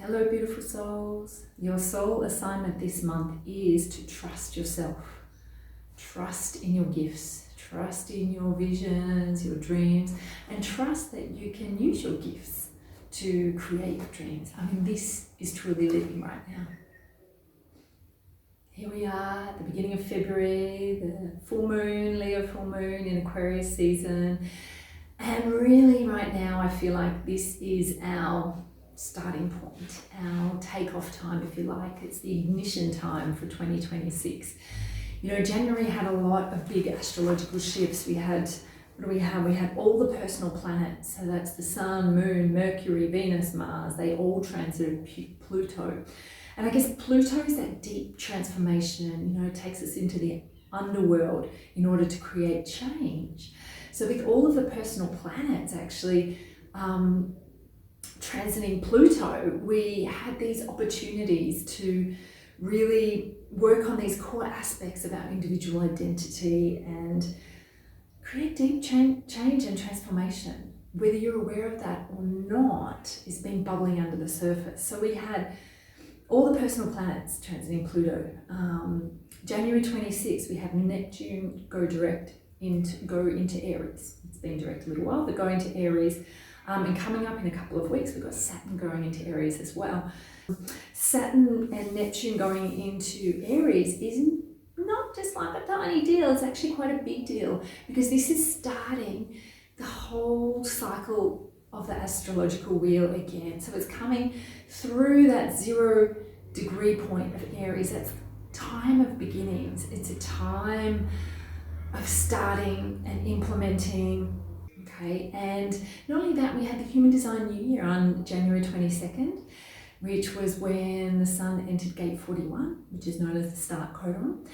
Hello, beautiful souls. Your soul assignment this month is to trust yourself. Trust in your gifts. Trust in your visions, your dreams, and trust that you can use your gifts to create your dreams. I mean, this is truly living right now. Here we are at the beginning of February, the full moon, Leo full moon in Aquarius season. And really right now, I feel like this is our starting point, our takeoff time, if you like. It's the ignition time for 2026. You know, January had a lot of big astrological shifts. We had all the personal planets. So that's the Sun, Moon, Mercury, Venus, Mars. They all transited Pluto. And I guess Pluto is that deep transformation, you know, takes us into the underworld in order to create change. So with all of the personal planets actually transiting Pluto, we had these opportunities to really work on these core aspects of our individual identity and create deep change and transformation. Whether you're aware of that or not is been bubbling under the surface. So we had all the personal planets transiting Pluto. January 26th, we have Neptune go into Aries. It's been direct a little while, but going to Aries. And coming up in a couple of weeks, we've got Saturn going into Aries as well. Saturn and Neptune going into Aries is not just like a tiny deal, it's actually quite a big deal, because this is starting the whole cycle of the astrological wheel again. So it's coming through that 0 degree point of Aries. That's time of beginnings. It's a time of starting and implementing. Okay, and not only that, we had the Human Design New Year on January 22nd, which was when the Sun entered Gate 41, which is known as the Start Codon.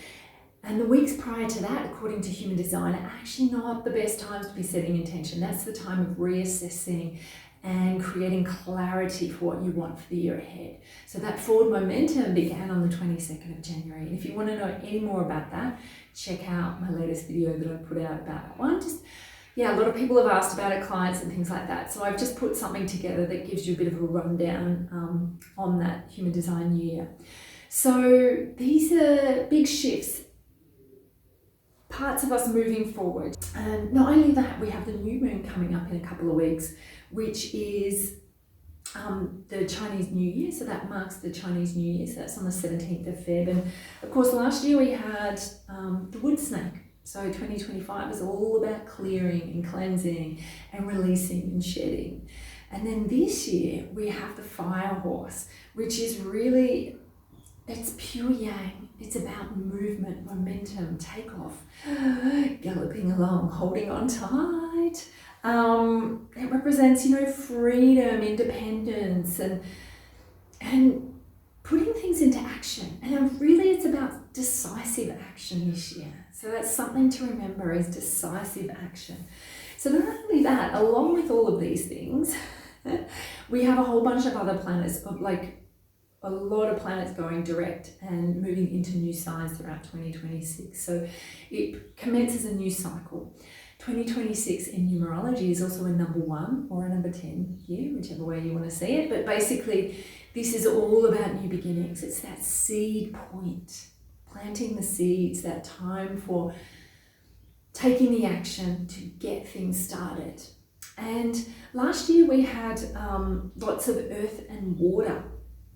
And the weeks prior to that, according to Human Design, are actually not the best times to be setting intention. That's the time of reassessing and creating clarity for what you want for the year ahead. So that forward momentum began on the 22nd of January. And if you want to know any more about that, check out my latest video that I put out about that one. A lot of people have asked about it, clients and things like that. So I've just put something together that gives you a bit of a rundown on that Human Design New Year. So these are big shifts, parts of us moving forward. And not only that, we have the new moon coming up in a couple of weeks, which is the Chinese New Year. So that marks the Chinese New Year. So that's on the 17th of Feb. And of course, last year we had the wood snake. So 2025 is all about clearing and cleansing and releasing and shedding. And then this year we have the fire horse, which is really, it's pure yang. It's about movement, momentum, takeoff, galloping along, holding on tight. It represents, you know, freedom, independence, and putting things into action. And really it's about decisive action this year. So that's something to remember, is decisive action. So not only that, along with all of these things, we have a whole bunch of other planets, like a lot of planets going direct and moving into new signs throughout 2026. So it commences a new cycle. 2026 in numerology is also a number 1 or a number 10 year, whichever way you want to see it. But basically, this is all about new beginnings. It's that seed point, planting the seeds, that time for taking the action to get things started. And last year we had lots of earth and water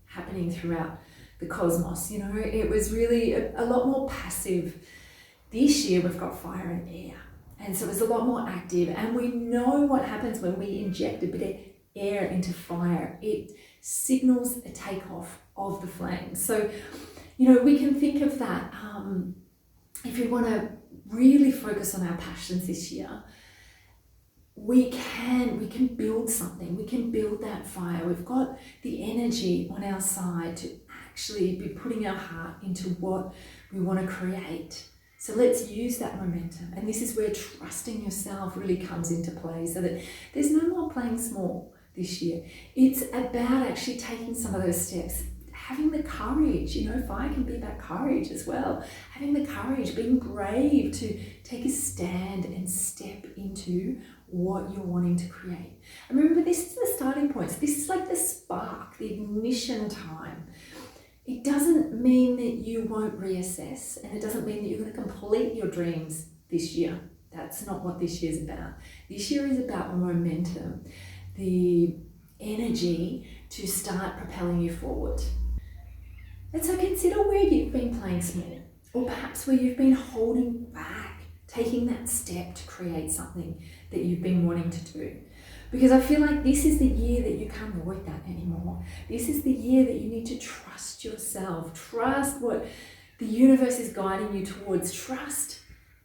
happening throughout the cosmos. You know, it was really a lot more passive. This year we've got fire and air. And so it's a lot more active. And we know what happens when we inject a bit of air into fire. It signals a takeoff of the flames. So, you know, we can think of that. If we want to really focus on our passions this year, we can build something. We can build that fire. We've got the energy on our side to actually be putting our heart into what we want to create. So let's use that momentum. And this is where trusting yourself really comes into play, so that there's no more playing small this year. It's about actually taking some of those steps, having the courage. You know, fire can be about courage as well. Having the courage, being brave to take a stand and step into what you're wanting to create. And remember, this is the starting point. So this is like the spark spark, the ignition time. It doesn't mean that you won't reassess, and it doesn't mean that you're going to complete your dreams this year. That's not what this year's about. This year is about the momentum, the energy to start propelling you forward. And so consider where you've been playing small, or perhaps where you've been holding back, taking that step to create something that you've been wanting to do. Because I feel like this is the year that you can't avoid that anymore. This is the year that you need to trust yourself, trust what the universe is guiding you towards, trust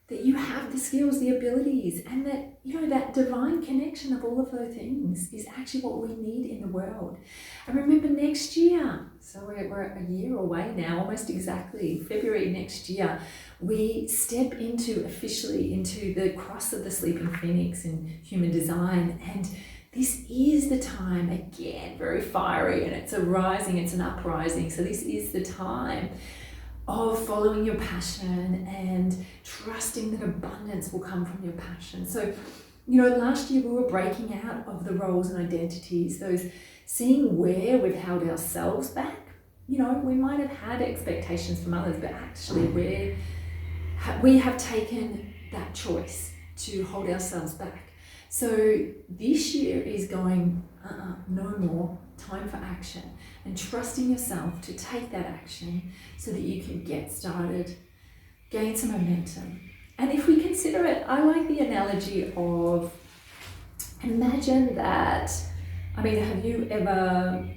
that you have the skills, the abilities, and that, you know, that divine connection of all of those things is actually what we need in the world. And remember, next year, so we're a year away now, almost exactly, February next year, we step officially into the cross of the sleeping phoenix in human design. And this is the time, again, very fiery, and it's a rising, it's an uprising. So this is the time of following your passion and trusting that abundance will come from your passion. So, you know, last year we were breaking out of the roles and identities, those seeing where we've held ourselves back. You know, we might have had expectations from others, but actually we have taken that choice to hold ourselves back. So this year is going, no more, time for action, and trusting yourself to take that action so that you can get started, gain some momentum. And if we consider it, I like the analogy of, imagine that, I mean, have you ever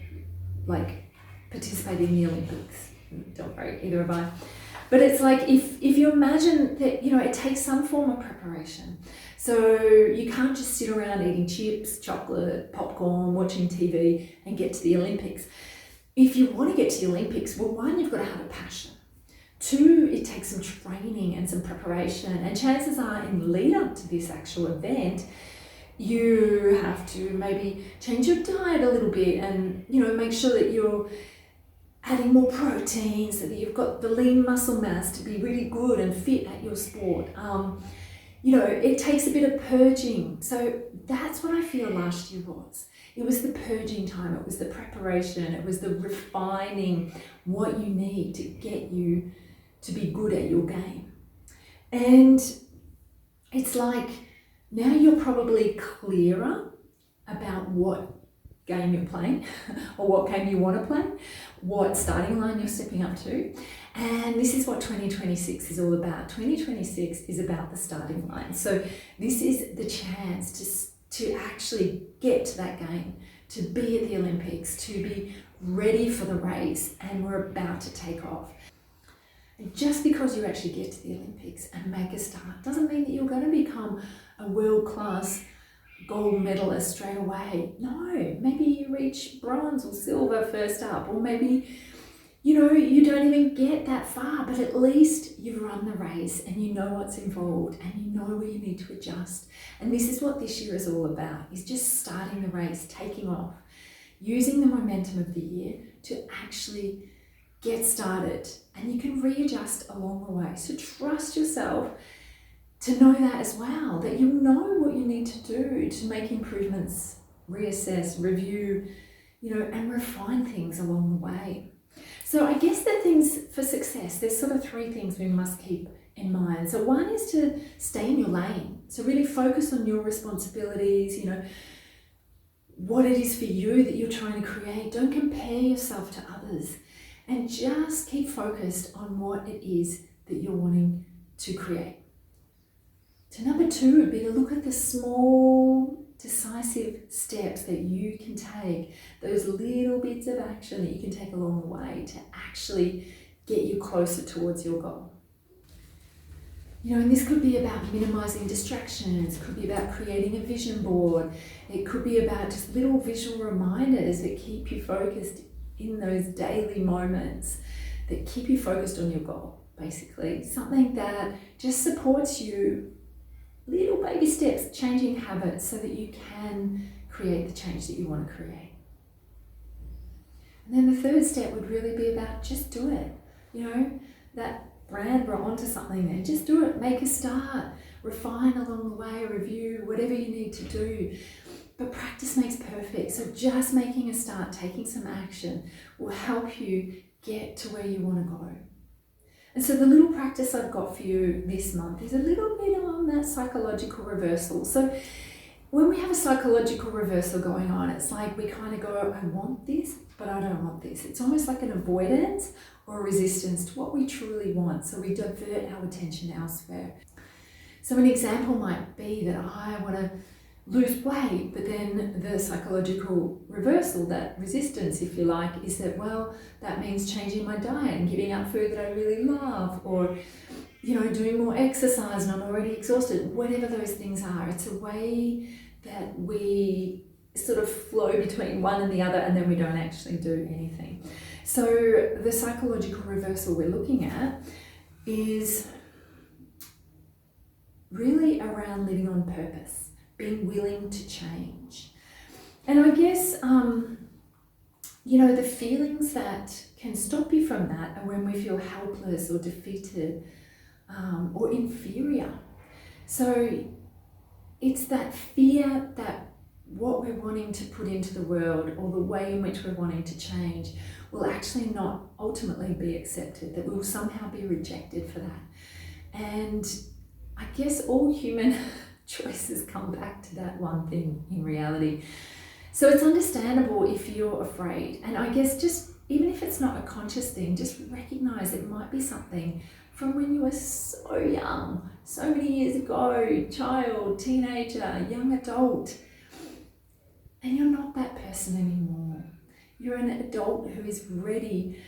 participated in the Olympics? Don't worry, either have I. But it's like, if you imagine that, you know, it takes some form of preparation. So you can't just sit around eating chips, chocolate, popcorn, watching TV and get to the Olympics. If you want to get to the Olympics, well, one, you've got to have a passion. Two, it takes some training and some preparation. And chances are, in the lead up to this actual event, you have to maybe change your diet a little bit and, you know, make sure that you're adding more protein so that you've got the lean muscle mass to be really good and fit at your sport. You know, it takes a bit of purging. So that's what I feel last year was. It was the purging time. It was the preparation. It was the refining what you need to get you to be good at your game. And it's like, now you're probably clearer about what game you're playing or what game you want to play, what starting line you're stepping up to. And this is what 2026 is all about. 2026 is about the starting line. So this is the chance to actually get to that game, to be at the Olympics, to be ready for the race, and we're about to take off. And just because you actually get to the Olympics and make a start doesn't mean that you're going to become a world-class gold medalist straight away. No, maybe you reach bronze or silver first up, or maybe, you know, you don't even get that far, but at least you've run the race and you know what's involved and you know where you need to adjust. And this is what this year is all about, is just starting the race, taking off, using the momentum of the year to actually get started, and you can readjust along the way. So trust yourself to know that as well, that you know what you need to do to make improvements, reassess, review, you know, and refine things along the way. So I guess the things for success, there's sort of three things we must keep in mind. So one is to stay in your lane. So really focus on your responsibilities, you know, what it is for you that you're trying to create. Don't compare yourself to others, and just keep focused on what it is that you're wanting to create. So number two would be to look at the small, decisive steps that you can take, those little bits of action that you can take along the way to actually get you closer towards your goal. You know, and this could be about minimizing distractions, it could be about creating a vision board, it could be about just little visual reminders that keep you focused in those daily moments, that keep you focused on your goal, basically. Something that just supports you, little baby steps, changing habits so that you can create the change that you want to create. And then the third step would really be about just do it. You know, that brand, we're onto something there. Just do it, make a start, refine along the way, review, whatever you need to do. But practice makes perfect. So just making a start, taking some action will help you get to where you want to go. And so the little practice I've got for you this month is a little bit on that psychological reversal. So when we have a psychological reversal going on, it's like we kind of go, I want this, but I don't want this. It's almost like an avoidance or a resistance to what we truly want. So we divert our attention elsewhere. So an example might be that I want to lose weight, but then the psychological reversal, that resistance, if you like, is that, well, that means changing my diet and giving up food that I really love, or, you know, doing more exercise and I'm already exhausted. Whatever those things are, it's a way that we sort of flow between one and the other, and then we don't actually do anything. So the psychological reversal we're looking at is really around living on purpose, being willing to change. And I guess, you know, the feelings that can stop you from that are when we feel helpless or defeated or inferior. So it's that fear that what we're wanting to put into the world or the way in which we're wanting to change will actually not ultimately be accepted, that we will somehow be rejected for that. And I guess all human choices come back to that one thing in reality. So it's understandable if you're afraid. And I guess just, even if it's not a conscious thing, just recognize it might be something from when you were so young, so many years ago, child, teenager, young adult. And you're not that person anymore. You're an adult who is ready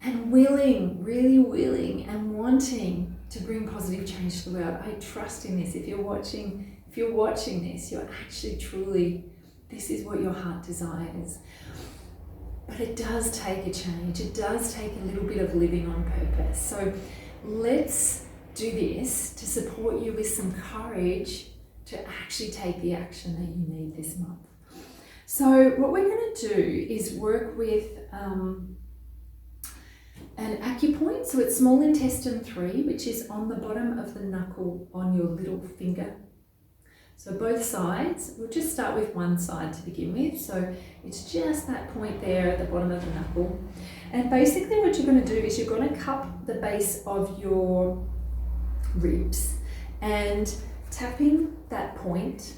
and willing, really willing and wanting to bring positive change to the world. I trust in this. If you're watching this, you're actually truly, this is what your heart desires. But it does take a change. It does take a little bit of living on purpose. So let's do this to support you with some courage to actually take the action that you need this month. So what we're going to do is work with an acupoint. So it's small intestine 3, which is on the bottom of the knuckle on your little finger. So both sides, we'll just start with one side to begin with. So it's just that point there at the bottom of the knuckle. And basically what you're going to do is you're going to cup the base of your ribs and tapping that point.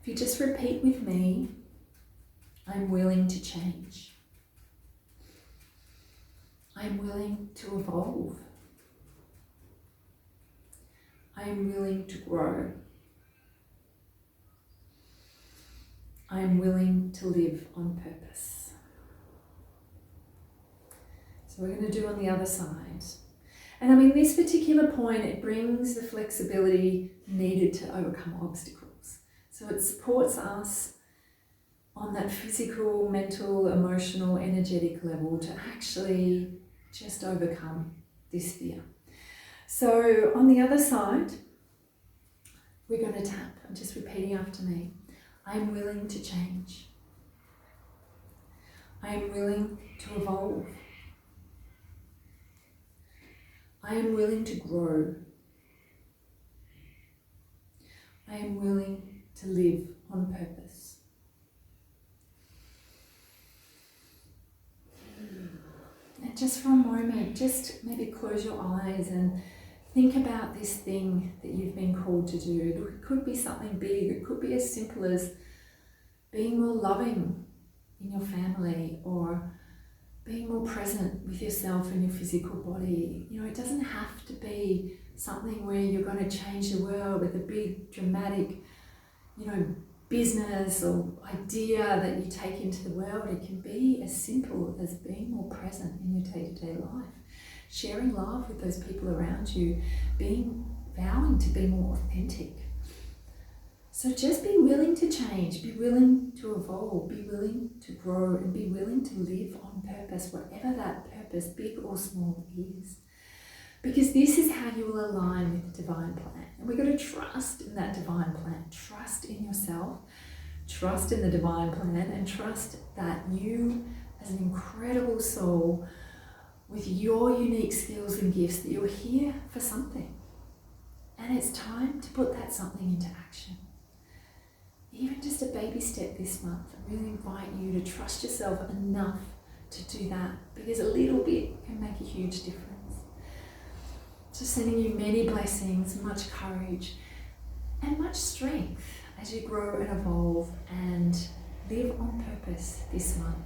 If you just repeat with me, I'm willing to change. I'm willing to evolve. I'm willing to grow. I'm willing to live on purpose. So we're going to do on the other side. And I mean, this particular point, it brings the flexibility needed to overcome obstacles. So it supports us on that physical, mental, emotional, energetic level to actually just overcome this fear. So on the other side, we're going to tap. I'm just repeating after me. I'm willing to change. I am willing to evolve. I am willing to grow. I am willing to live on purpose. And just for a moment, just maybe close your eyes and think about this thing that you've been called to do. It could be something big. It could be as simple as being more loving in your family, or being more present with yourself and your physical body. You know, it doesn't have to be something where you're going to change the world with a big, dramatic, you know, business or idea that you take into the world. It can be as simple as being more present in your day-to-day life, sharing love with those people around you, vowing to be more authentic. So just be willing to change, be willing to evolve, be willing to grow, and be willing to live on purpose, whatever that purpose, big or small, is. Because this is how you will align with the divine plan. And we've got to trust in that divine plan. Trust in yourself, trust in the divine plan, and trust that you, as an incredible soul, with your unique skills and gifts, that you're here for something. And it's time to put that something into action. even just a baby step this month. I really invite you to trust yourself enough to do that, because a little bit can make a huge difference. So sending you many blessings, much courage, and much strength as you grow and evolve and live on purpose this month.